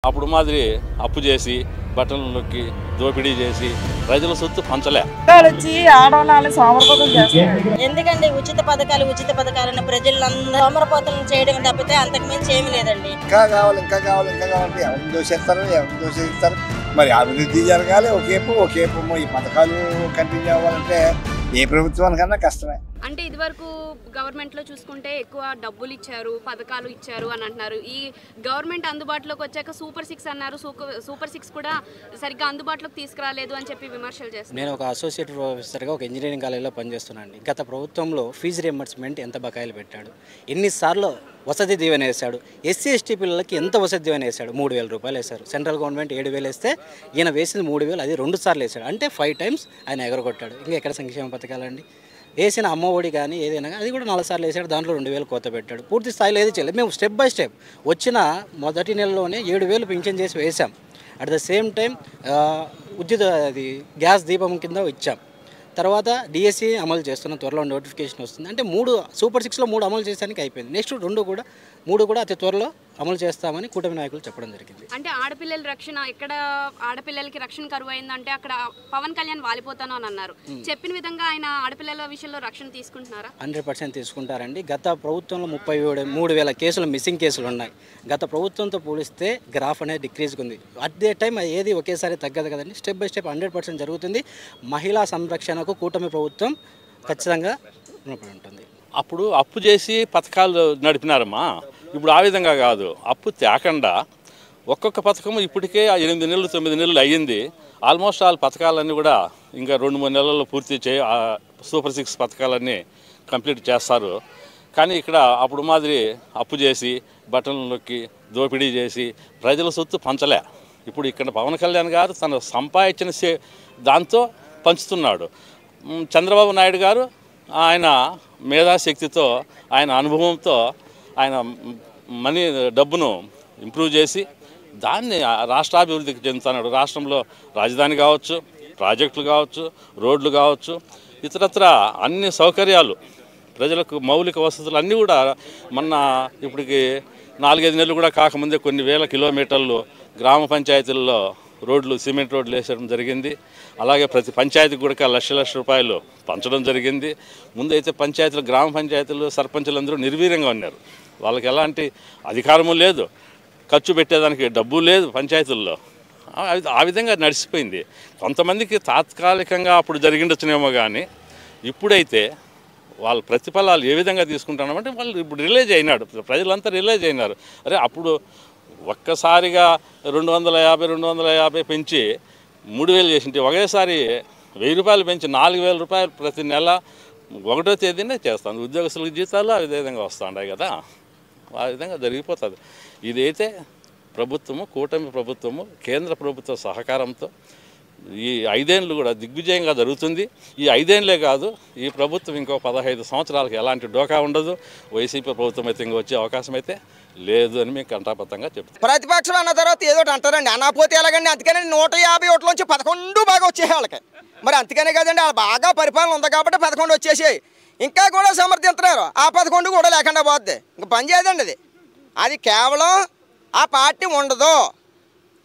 అప్పుడు మాదిరి అప్పు చేసి బట్టలు నొక్కి దోపిడీ చేసి ప్రజల సొత్తు పంచలే. ఎందుకండి ఉచిత పథకాలను ప్రజలందరూ సోమరపోతలను చేయడం తప్పితే అంతకు మించి ఏమీ లేదండి. ఇంకా కావాలి ఎవరిని దోషిస్తారు మరి అభివృద్ధి జరగాలి. ఒకేపు ఈ పథకాలు కంటిన్యూ అవ్వాలంటే ఏ ప్రభుత్వానికన్నా కష్టమే. అంటే ఇదివరకు గవర్నమెంట్ లో చూసుకుంటే ఎక్కువ డబ్బులు ఇచ్చారు, పథకాలు ఇచ్చారు అని అంటున్నారు. ఈ గవర్నమెంట్ అందుబాటులోకి వచ్చాక సూపర్ 6 అన్నారు. సూపర్ 6 కూడా సరిగ్గా అందుబాటులోకి తీసుకురాలేదు అని చెప్పి విమర్శలు చేస్తారు. నేను ఒక అసోసియేట్ ప్రొఫెసర్గా ఒక ఇంజనీరింగ్ కాలేజీలో పనిచేస్తున్నాను. గత ప్రభుత్వంలో ఫీజు రియంబర్స్మెంట్ ఎంత బకాయిలు పెట్టాడు, ఎన్నిసార్లు వసతి దీవెన వేశాడు, ఎస్సీ ఎస్టీ పిల్లలకి ఎంత వసతి దీవెన వేశాడు, 3,000 రూపాయలు వేశారు. సెంట్రల్ గవర్నమెంట్ 7,000 వేస్తే ఈయన వేసింది 3,000, అది 2 సార్లు వేశాడు. అంటే 5 టైమ్స్ ఆయన ఎగరగొట్టాడు. ఇంకా ఎక్కడ సంక్షేమ పథకాలండి? వేసిన అమ్మఒడి కానీ ఏదైనా అది కూడా 4 సార్లు వేసాడు. దాంట్లో 2,000 కోత పెట్టాడు. పూర్తి స్థాయిలో ఏది చేయలేదు. మేము స్టెప్ బై స్టెప్ వచ్చిన మొదటి నెలలోనే 7,000 పింఛన్ చేసి వేసాం. అట్ ద సేమ్ టైం అది గ్యాస్ దీపం కింద ఇచ్చాం. తర్వాత డిఎస్సి అమలు చేస్తున్న త్వరలో నోటిఫికేషన్ వస్తుంది. అంటే 3 సూపర్ 6లో 3 అమలు చేసానికి అయిపోయింది. నెక్స్ట్ 3 కూడా అతి త్వరలో అమలు చేస్తామని కూటమి నాయకులు చెప్పడం జరిగింది. అంటే ఆడపిల్లల రక్షణ, ఎక్కడ ఆడపిల్లలకి రక్షణ కరువు అయిందంటే అక్కడ పవన్ కళ్యాణ్ వాలిపోతాను అని అన్నారు. చెప్పిన విధంగా ఆయన ఆడపిల్లల విషయంలో రక్షణ తీసుకుంటున్నారా? 100% తీసుకుంటారండి. గత ప్రభుత్వంలో 33,000 కేసులు మిస్సింగ్ కేసులు ఉన్నాయి. గత ప్రభుత్వంతో పోలిస్తే గ్రాఫ్ అనేది డిక్రీజ్గా ఉంది. అట్ దే టైం ఏది ఒకేసారి తగ్గదు కదండి. స్టెప్ బై స్టెప్ 100% జరుగుతుంది. మహిళా సంరక్షణకు కూటమి ప్రభుత్వం ఖచ్చితంగా రుణపడి ఉంటుంది. అప్పుడు అప్పు చేసి పథకాలు నడిపినారమ్మా. ఇప్పుడు ఆ విధంగా కాదు. అప్పు తేకుండా ఒక్కొక్క పథకము ఇప్పటికే 8 నెలలు 9 నెలలు అయ్యింది. ఆల్మోస్ట్ ఆల్ పథకాలన్నీ కూడా ఇంకా 2-3 నెలల్లో పూర్తి సూపర్ 6 పథకాలన్నీ కంప్లీట్ చేస్తారు. కానీ ఇక్కడ అప్పుడు మాదిరి అప్పు చేసి బట్టలు నొక్కి దోపిడీ చేసి ప్రజల సొత్తు పంచలే. ఇప్పుడు ఇక్కడ పవన్ కళ్యాణ్ గారు తను సంపాదించిన దాంతో పంచుతున్నాడు. చంద్రబాబు నాయుడు గారు ఆయన మేధాశక్తితో, ఆయన అనుభవంతో ఆయన డబ్బును ఇంప్రూవ్ చేసి దాన్ని రాష్ట్రాభివృద్ధికి చెందుతున్నాడు. రాష్ట్రంలో రాజధాని కావచ్చు, ప్రాజెక్టులు కావచ్చు, రోడ్లు కావచ్చు, ఇతరత్ర అన్ని సౌకర్యాలు, ప్రజలకు మౌలిక వసతులు అన్నీ కూడా ఇప్పటికి 4-5 నెలలు కూడా కాకముందే కొన్ని వేల కిలోమీటర్లు గ్రామ పంచాయతీల్లో రోడ్లు, సిమెంట్ రోడ్లు వేసడం జరిగింది. అలాగే ప్రతి పంచాయతీకి కూడా లక్షల రూపాయలు పంచడం జరిగింది. ముందైతే గ్రామ పంచాయతీలు, సర్పంచులందరూ నిర్వీర్యంగా ఉన్నారు. వాళ్ళకి ఎలాంటి అధికారము లేదు, ఖర్చు పెట్టేదానికి డబ్బు లేదు పంచాయతీల్లో. ఆ విధంగా నడిచిపోయింది. కొంతమందికి తాత్కాలికంగా అప్పుడు జరిగిండొచ్చునేమో, కానీ ఇప్పుడైతే వాళ్ళ ప్రతిఫలాలు ఏ విధంగా తీసుకుంటున్నామంటే వాళ్ళు ఇప్పుడు రిలైజ్ అయినాడు, ప్రజలంతా రిలైజ్ అయినారు. అరే అప్పుడు ఒక్కసారిగా 250 పెంచి 3,000 చేసింటే ఒకేసారి 1,000 రూపాయలు పెంచి 4,000 రూపాయలు ప్రతి నెల 1వ తేదీనే చేస్తాను. ఉద్యోగస్తులకు జీతాలు ఆ విధంగా వస్తుంటాయి కదా, ఆ విధంగా జరిగిపోతుంది. ఇదైతే ప్రభుత్వము, కూటమి ప్రభుత్వము, కేంద్ర ప్రభుత్వ సహకారంతో ఈ 5 ఏళ్ళు కూడా దిగ్విజయంగా జరుగుతుంది. ఈ 5 ఏళ్ళే కాదు, ఈ ప్రభుత్వం ఇంకో 15 సంవత్సరాలకు ఎలాంటి డోకా ఉండదు. వైసీపీ ప్రభుత్వం అయితే ఇంక వచ్చే అవకాశం అయితే లేదు అని మేము కంఠాబద్ధంగా చెప్తాం. ప్రతిపక్షం అన్న తర్వాత ఏదో అంటారండి, అన్నపోతే ఎలాగండి? అందుకని 150 ఓట్లోంచి 11 బాగా వచ్చేసాయి వాళ్ళకి. మరి అందుకనే కదండి, వాళ్ళు బాగా పరిపాలన ఉంది కాబట్టి 11 వచ్చేసాయి. ఇంకా కూడా సమర్థిస్తున్నారు. ఆ 11 కూడా లేకుండా పోద్ది. ఇంక పని చేయదండి అది కేవలం ఆ పార్టీ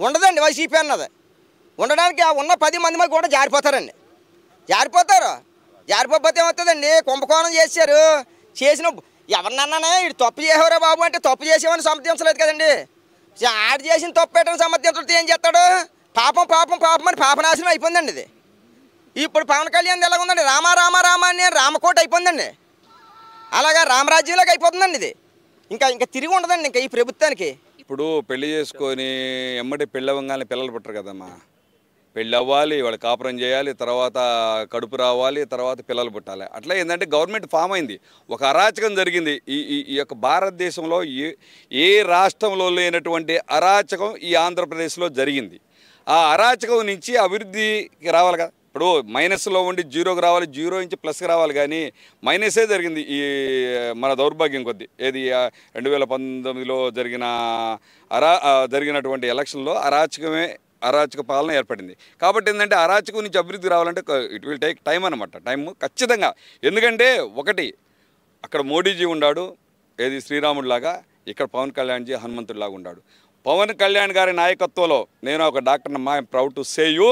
ఉండదండి వైసీపీ అన్నది. ఉండడానికి ఉన్న 10 మంది కూడా జారిపోతే ఏమవుతుందండి? కుంభకోణం చేసిన ఎవరినన్నానే ఇటు తప్పు చేసేవరా బాబు అంటే తప్పు చేసేవని సమర్థించలేదు కదండి. ఆడు చేసిన తప్పు పెట్టని సమర్థించడం ఏం చేస్తాడు? పాపం అని పాపనాశనం అయిపోయిందండి ఇది. ఇప్పుడు పవన్ కళ్యాణ్ ఎలాగుందండి? రామ అని రామకోట అయిపోయిందండి. అలాగా రామరాజ్యంలోకి అయిపోతుందండి ఇది. ఇంకా తిరిగి ఉండదండి ఇంకా ఈ ప్రభుత్వానికి. ఇప్పుడు పెళ్లి చేసుకొని ఎమ్మటి పెళ్ళవంగానే పిల్లలు పుట్టరు కదమ్మా. పెళ్ళి అవ్వాలి, వాళ్ళు కాపురం చేయాలి, తర్వాత కడుపు రావాలి, తర్వాత పిల్లలు పుట్టాలి. అట్లా ఏంటంటే గవర్నమెంట్ ఫామ్ అయింది, ఒక అరాచకం జరిగింది. ఈ యొక్క భారతదేశంలో ఏ రాష్ట్రంలో లేనటువంటి అరాచకం ఈ ఆంధ్రప్రదేశ్లో జరిగింది. ఆ అరాచకం నుంచి అభివృద్ధికి రావాలి కదా. ఇప్పుడు మైనస్లో ఉండి జీరోకి రావాలి, జీరో నుంచి ప్లస్కి రావాలి, కానీ మైనసే జరిగింది ఈ మన దౌర్భాగ్యం కొద్దీ. ఏది 2019లో జరిగినటువంటి ఎలక్షన్లో అరాచక పాలన ఏర్పడింది. కాబట్టి ఏంటంటే అరాచకం నుంచి అభివృద్ధి రావాలంటే ఇట్ విల్ టేక్ టైం అన్నమాట. టైం ఖచ్చితంగా. ఎందుకంటే ఒకటి అక్కడ మోడీజీ ఉన్నాడు, ఏది శ్రీరాముడిలాగా, ఇక్కడ పవన్ కళ్యాణ్జీ హనుమంతుడిలాగా ఉన్నాడు. పవన్ కళ్యాణ్ గారి నాయకత్వంలో నేను ఒక డాక్టర్ మా ప్రౌడ్ టు సే యూ,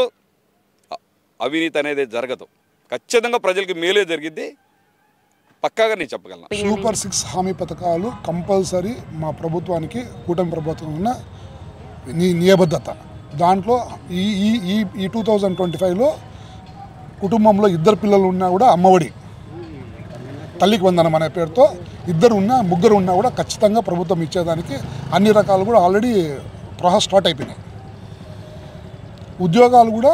అవినీతి అనేది జరగదు. ఖచ్చితంగా ప్రజలకి మేలే జరిగిద్ది, పక్కాగా నేను చెప్పగలను. సూపర్ 6 హామీ పథకాలు కంపల్సరీ మా ప్రభుత్వానికి, కూటమి ప్రభుత్వం ఉన్న నియబద్ధత. దాంట్లో ఈ 2025లో కుటుంబంలో 2 పిల్లలు ఉన్నా కూడా అమ్మఒడి, తల్లికి వందనం అనే పేరుతో 2 ఉన్నా 3 ఉన్నా కూడా ఖచ్చితంగా ప్రభుత్వం ఇచ్చేదానికి అన్ని రకాలు కూడా ఆల్రెడీ ప్రాసెస్ స్టార్ట్ అయిపోయినాయి. ఉద్యోగాలు కూడా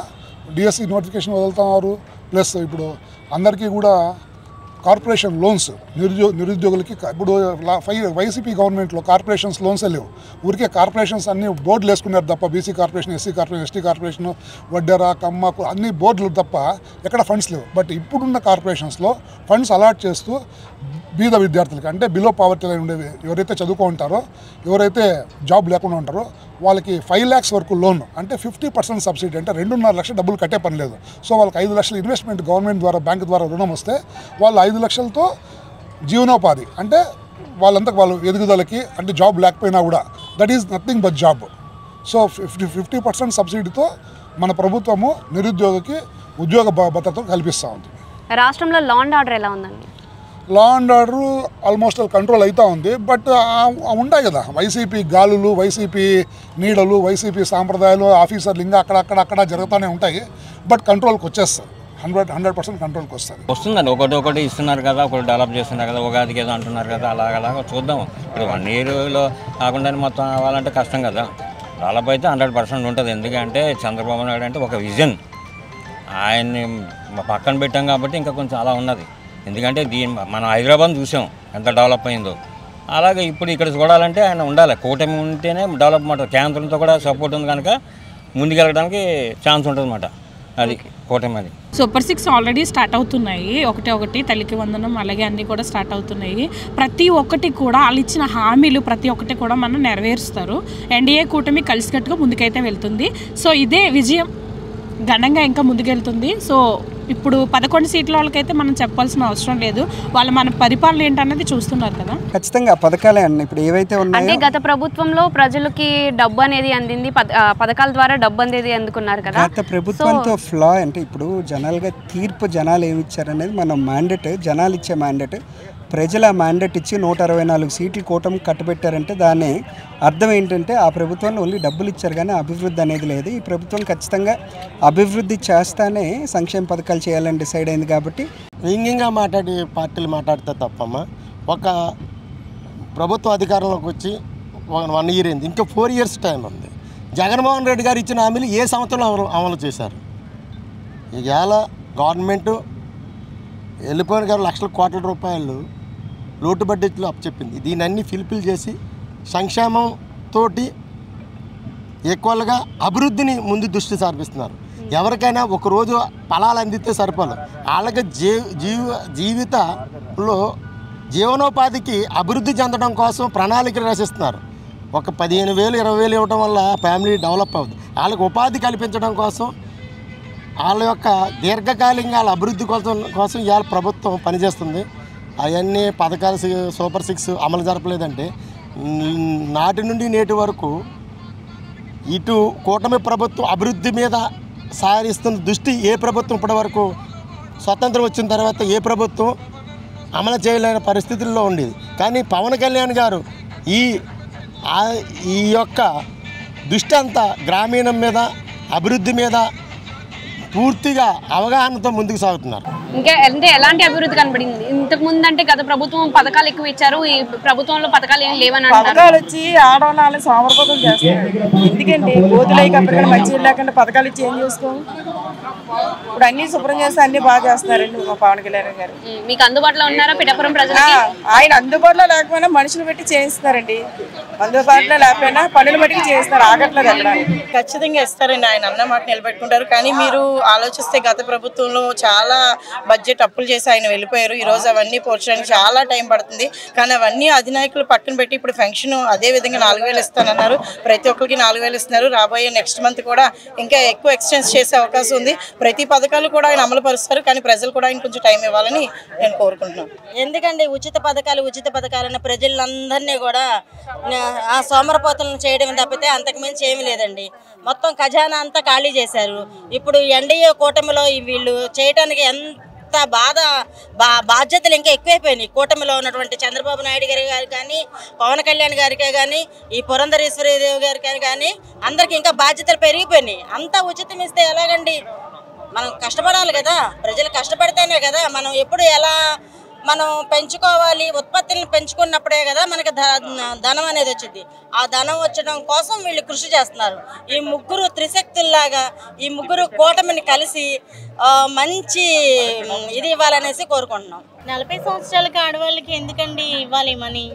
డిఎస్సి నోటిఫికేషన్ వదులుతున్నారు. ప్లస్ ఇప్పుడు అందరికీ కూడా కార్పొరేషన్ లోన్స్ నిరుద్యోగులకి ఇప్పుడు వైసీపీ గవర్నమెంట్లో కార్పొరేషన్స్ లోన్సే లేవు. ఊరికే కార్పొరేషన్స్ అన్ని బోర్డులు వేసుకున్నారు తప్ప, BC corporation, SC corporation, ST corporation, Vaddera, Kamma అన్ని బోర్డులు తప్ప ఎక్కడ ఫండ్స్ లేవు. బట్ ఇప్పుడున్న కార్పొరేషన్స్లో ఫండ్స్ అలాట్ చేస్తూ బీద విద్యార్థులకి, అంటే బిలో పావర్టీ లైన్ ఉండేవి, ఎవరైతే చదువుకుంటారో, ఎవరైతే జాబ్ లేకుండా ఉంటారో వాళ్ళకి 5 lakhs వరకు లోన్, అంటే 50% సబ్సిడీ, అంటే 2.5 లక్షలు డబ్బులు కట్టే పని లేదు. సో వాళ్ళకి 5 లక్షలు ఇన్వెస్ట్మెంట్ గవర్నమెంట్ ద్వారా, బ్యాంక్ ద్వారా రుణం వస్తే వాళ్ళు 5 లక్షలతో జీవనోపాధి, అంటే వాళ్ళు ఎదుగుదలకి, అంటే జాబ్ లేకపోయినా కూడా that is nothing but job. So 50% సబ్సిడీతో మన ప్రభుత్వము నిరుద్యోగికి ఉద్యోగ భద్రత కల్పిస్తూ ఉంది. రాష్ట్రంలో లా అండ్ ఆర్డర్ ఎలా ఉందండి? Law and order almost control అవుతూ ఉంది. బట్ ఉంటాయి కదా వైసీపీ గాలులు, వైసీపీ నీడలు, వైసీపీ సాంప్రదాయాలు, ఆఫీసర్లు ఇంకా అక్కడ జరుగుతూనే ఉంటాయి. బట్ కంట్రోల్కి వచ్చేస్తుంది, 100% కంట్రోల్కి వస్తుంది. వస్తుందండి, ఒకటి ఇస్తున్నారు కదా, ఒకటి డెవలప్ చేస్తున్నారు కదా, ఉగాదికి ఏదో అంటున్నారు కదా, అలాగ చూద్దాం. ఇప్పుడు 1 yearలో కాకుండా మొత్తం అవ్వాలంటే కష్టం కదా. డెవలప్ అయితే 100% ఉంటుంది. ఎందుకంటే చంద్రబాబు నాయుడు అంటే ఒక విజన్, ఆయన్ని పక్కన పెట్టాం కాబట్టి ఇంకా కొంచెం అలా ఉన్నది. ఎందుకంటే మనం హైదరాబాద్ చూసాం ఎంత డెవలప్ అయిందో, అలాగే ఇప్పుడు ఇక్కడ చూడాలంటే ఆయన ఉండాలి. కూటమి ఉంటేనే డెవలప్మెంట్, కేంద్రంతో కూడా సపోర్ట్ ఉంది కనుక ముందుకెళ్ళడానికి ఛాన్స్ ఉంటుంది అన్నమాట. అది కూటమి. అది సూపర్ 6 ఆల్రెడీ స్టార్ట్ అవుతున్నాయి, ఒకటి తల్లికి వందనం, అలాగే అన్నీ కూడా స్టార్ట్ అవుతున్నాయి. ప్రతి ఒక్కటి కూడా వాళ్ళు ఇచ్చిన హామీలు ప్రతి ఒక్కటి కూడా మనం నెరవేరుస్తారు. ఎన్డీఏ కూటమి కలిసికట్టుగా ముందుకైతే వెళ్తుంది. సో ఇదే విజయం ఘనంగా ఇంకా ముందుకెళ్తుంది. సో ఇప్పుడు 11 సీట్ల వాళ్ళకైతే మనం చెప్పాల్సిన అవసరం లేదు, వాళ్ళు మన పరిపాలన ఏంటన్నది చూస్తున్నారు కదా. ఖచ్చితంగా పథకాలే అన్న ఇప్పుడు ఏవైతే ఉన్నాయో, అంటే గత ప్రభుత్వంలో ప్రజలకి డబ్బు అనేది అందింది, పథకాల ద్వారా డబ్బు అనేది అందుకున్నారు కదా. గత ప్రభుత్వంతో ఫ్లా అంటే ఇప్పుడు జనాలుగా తీర్పు జనాలు ఏమి ఇచ్చారనేది మన మ్యాండేట్, జనాలు ఇచ్చే మ్యాండేట్. ప్రజల మ్యాండేట్ ఇచ్చి 164 సీట్లు కూటమి కట్టబెట్టారంటే దాని అర్థం ఏంటంటే ఆ ప్రభుత్వంలో ఓన్లీ డబ్బులు ఇచ్చారు కానీ అభివృద్ధి అనేది లేదు. ఈ ప్రభుత్వం ఖచ్చితంగా అభివృద్ధి చేస్తానే సంక్షేమ పథకాలు చేయాలని డిసైడ్ అయింది. కాబట్టి వ్యంగ్యంగా మాట్లాడి పార్టీలు మాట్లాడితే తప్పమ్మా. ఒక ప్రభుత్వ అధికారంలోకి వచ్చి 1 year అయింది, ఇంకా 4 years టైం ఉంది. జగన్మోహన్ రెడ్డి గారు ఇచ్చిన హామీలు ఏ సంవత్సరంలో అమలు చేశారు? ఇవాళ గవర్నమెంటు వెళ్ళిపోయిన గారు లక్షల కోట్ల రూపాయలు లోటు బడ్జెట్లో అప్పచెప్పింది. దీన్ని అన్ని ఫిల్ఫిల్ చేసి సంక్షేమంతో ఈక్వల్గా అభివృద్ధిని ముందు దృష్టి సారిపిస్తున్నారు. ఎవరికైనా ఒకరోజు ఫలాలు అందితే సరిపోదు, వాళ్ళకి జీవితంలో జీవనోపాధికి అభివృద్ధి చెందడం కోసం ప్రణాళికలు రచిస్తున్నారు. ఒక 15,000 20,000 ఇవ్వడం వల్ల ఫ్యామిలీ డెవలప్ అవుతుంది. వాళ్ళకి ఉపాధి కల్పించడం కోసం, వాళ్ళ యొక్క దీర్ఘకాలికంగా వాళ్ళ అభివృద్ధి కోసం ఇవాళ ప్రభుత్వం పనిచేస్తుంది. అవన్నీ పథకాలు సూపర్ 6 అమలు జరపలేదంటే నాటి నుండి నేటి వరకు ఇటు కూటమి ప్రభుత్వం అభివృద్ధి మీద సారిస్తున్న దృష్టి ఏ ప్రభుత్వం ఇప్పటి వరకు స్వతంత్రం వచ్చిన తర్వాత ఏ ప్రభుత్వం అమలు చేయలేని పరిస్థితుల్లో ఉండేది. కానీ పవన్ కళ్యాణ్ గారు ఈ యొక్క దృష్టి అంతా గ్రామీణం మీద, అభివృద్ధి మీద పూర్తిగా అవగాహనతో ముందుకు సాగుతున్నారు. ఇంకా అంటే ఎలాంటి అభివృద్ధి కనబడింది ఇంతకు ముందు? అంటే గత ప్రభుత్వం పథకాలు ఎక్కువ ఇచ్చారు, ఈ ప్రభుత్వంలో పథకాలు ఏమి లేవని అంటారు. పథకాలు వచ్చి ఆడవాళ్ళు సోమరపోతం చేస్తారు. ఎందుకంటే గోతులై కంపెనీ మంచి లేకుండా పథకాలు ఇచ్చి ఏం చేసుకో. ఇప్పుడు అన్ని శుభ్రం చేస్తే అన్ని బాగా చేస్తున్నారండి మా పవన్ కళ్యాణ్ గారు. మీకు అందుబాటులో ఉన్నారా పిఠాపురం ప్రజలకి? ఆయన అందుబాటులో లేకపోయినా మనుషులు పెట్టి చేయిస్తున్నారండి. అందుబాటులో లేకపోయినా పనులు బట్టి చేయిస్తారు, ఆగట్లేదు అక్కడ. ఖచ్చితంగా ఇస్తారండి, ఆయన అన్న మాట నిలబెట్టుకుంటారు. కానీ మీరు ఆలోచిస్తే గత ప్రభుత్వంలో చాలా బడ్జెట్ అప్పులు చేసి ఆయన వెళ్ళిపోయారు. ఈరోజు అవన్నీ పోర్చడానికి చాలా టైం పడుతుంది. కానీ అవన్నీ అధినాయకులు పక్కన పెట్టి ఇప్పుడు పెన్షన్ అదే విధంగా 4,000 ఇస్తానన్నారు. ప్రతి ఒక్కరికి 4,000 ఇస్తున్నారు. రాబోయే నెక్స్ట్ మంత్ కూడా ఇంకా ఎక్కువ ఎక్స్టెన్స్ చేసే అవకాశం ఉంది. ప్రతి పథకాలు కూడా ఆయన అమలు పరుస్తారు. కానీ ప్రజలు కూడా ఆయన కొంచెం టైం ఇవ్వాలని నేను కోరుకుంటున్నాను. ఎందుకండి ఉచిత పథకాలను ప్రజలందరినీ కూడా సోమరపోతలను చేయడం తప్పితే అంతకుమించి ఏమీ లేదండి. మొత్తం ఖజానా అంతా ఖాళీ చేశారు. ఇప్పుడు ఎన్డీఏ కూటమిలో వీళ్ళు చేయడానికి ఎంత బాధ్యతలు ఇంకా ఎక్కువైపోయినాయి. కూటమిలో ఉన్నటువంటి చంద్రబాబు నాయుడు గారు కానీ, పవన్ కళ్యాణ్ గారికే కానీ, ఈ పురంధరేశ్వరీదేవి గారికి కానీ అందరికి ఇంకా బాధ్యతలు పెరిగిపోయినాయి. అంతా ఉచితం ఇస్తే ఎలాగండి? మనం కష్టపడాలి కదా, ప్రజలు కష్టపడితేనే కదా మనం ఎప్పుడు ఎలా మనం పెంచుకోవాలి. ఉత్పత్తులను పెంచుకున్నప్పుడే కదా మనకి ధనం అనేది వచ్చింది. ఆ ధనం వచ్చడం కోసం వీళ్ళు కృషి చేస్తున్నారు. ఈ ముగ్గురు త్రిశక్తుల్లాగా ఈ ముగ్గురు కూటమిని కలిసి మంచి ఇది ఇవ్వాలనేసి కోరుకుంటున్నాం. 40 సంవత్సరాలకి ఆడవాళ్ళకి ఎందుకండి ఇవ్వాలి మనీ?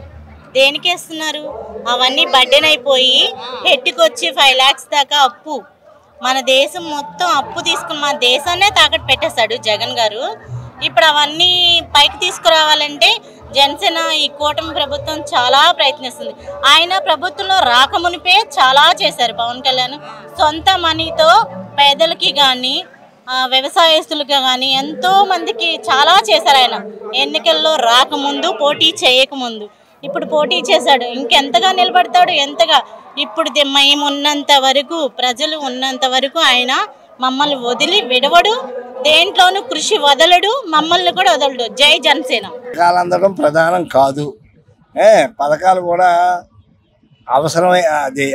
దేనికి ఇస్తున్నారు? అవన్నీ బర్డెన్ అయిపోయి హెడ్కి 5 lakhs దాకా అప్పు. మన దేశం మొత్తం అప్పు తీసుకుని మన దేశాన్నే తాకట్టు పెట్టేశాడు జగన్ గారు. ఇప్పుడు అవన్నీ పైకి తీసుకురావాలంటే జనసేన ఈ కూటమి ప్రభుత్వం చాలా ప్రయత్నిస్తుంది. ఆయన ప్రభుత్వంలో రాకమునిపే చాలా చేశారు పవన్ కళ్యాణ్. సొంత మనీతో పేదలకి కానీ వ్యవసాయస్తులకు కానీ ఎంతో మందికి చాలా చేశారు ఆయన. ఎన్నికల్లో రాకముందు, పోటీ చేయకముందు. ఇప్పుడు పోటీ చేశాడు. ఇంకెంతగా నిలబడతాడు? ఎంతగా? ఇప్పుడు మేము ఉన్నంత వరకు, ప్రజలు ఉన్నంత వరకు ఆయన మమ్మల్ని వదిలి విడవడు, దేంట్లోనూ కృషి వదలడు, మమ్మల్ని కూడా వదలడు. జై జనసేన. పథకాలు అందడం ప్రధానం కాదు. పథకాలు కూడా అవసరమై అది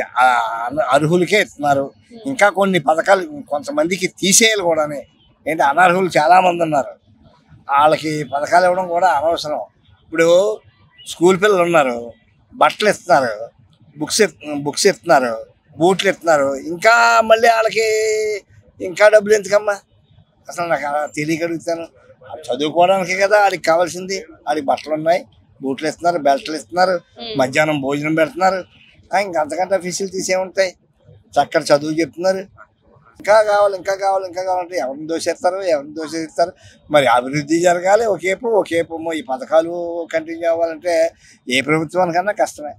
అర్హులకే ఇస్తున్నారు. ఇంకా కొన్ని పథకాలు కొంతమందికి తీసేయాలి కూడా. ఏంటి, అనర్హులు చాలామంది ఉన్నారు. వాళ్ళకి పథకాలు ఇవ్వడం కూడా అనవసరం. ఇప్పుడు స్కూల్ పిల్లలు ఉన్నారు, బట్టలు ఇస్తున్నారు, బుక్స్ ఇస్తున్నారు, బూట్లు ఇస్తున్నారు. ఇంకా మళ్ళీ వాళ్ళకి ఇంకా డబ్బులు ఎందుకమ్మా? అసలు నాకు అలా తెలియక అడుగుతాను. చదువుకోవడానికి కదా వాడికి కావాల్సింది. వాడికి బట్టలు ఉన్నాయి, బూట్లు ఇస్తున్నారు, బెల్ట్లు ఇస్తున్నారు, మధ్యాహ్నం భోజనం పెడుతున్నారు. ఇంకంతకంటే ఫెసిలిటీస్ ఏముంటాయి? చక్కటి చదువు చెప్తున్నారు. ఇంకా కావాలంటే ఎవరిని దోషిస్తారు. మరి అభివృద్ధి జరగాలి. ఒకేపు ఈ పథకాలు కంటిన్యూ అవ్వాలంటే ఏ ప్రభుత్వానికన్నా కష్టమే.